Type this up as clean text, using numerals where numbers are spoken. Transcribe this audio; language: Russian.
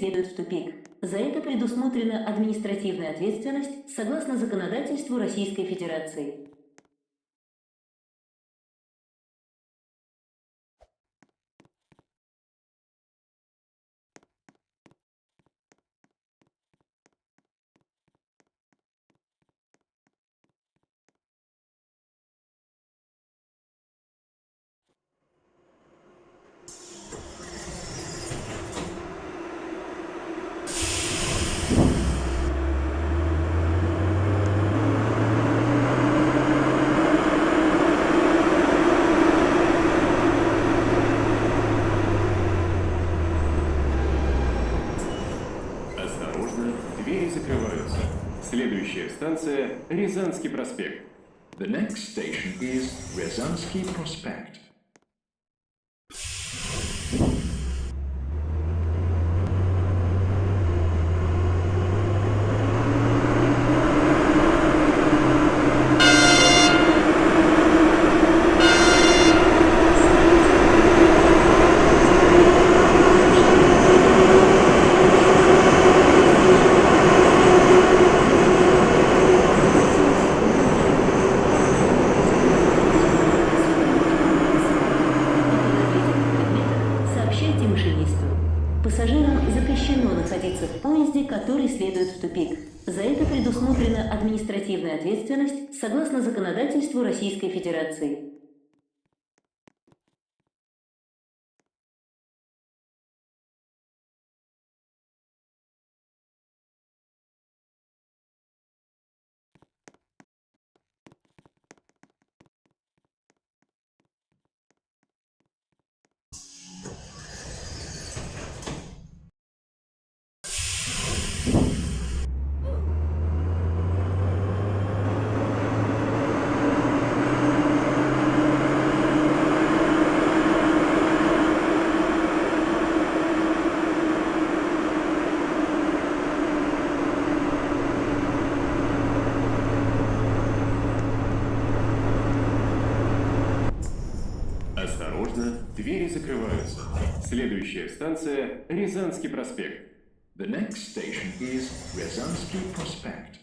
следует в тупик. За это предусмотрена административная ответственность согласно законодательству Российской Федерации. Осторожно, двери закрываются. Следующая станция – Рязанский проспект. The next station is Ryazansky Prospect. Сообщайте машинисту. Пассажирам запрещено находиться в поезде, который следует в тупик. За это предусмотрена административная ответственность согласно законодательству Российской Федерации. Осторожно, двери закрываются. Следующая станция – Рязанский проспект. The next station is Ryazansky Prospect.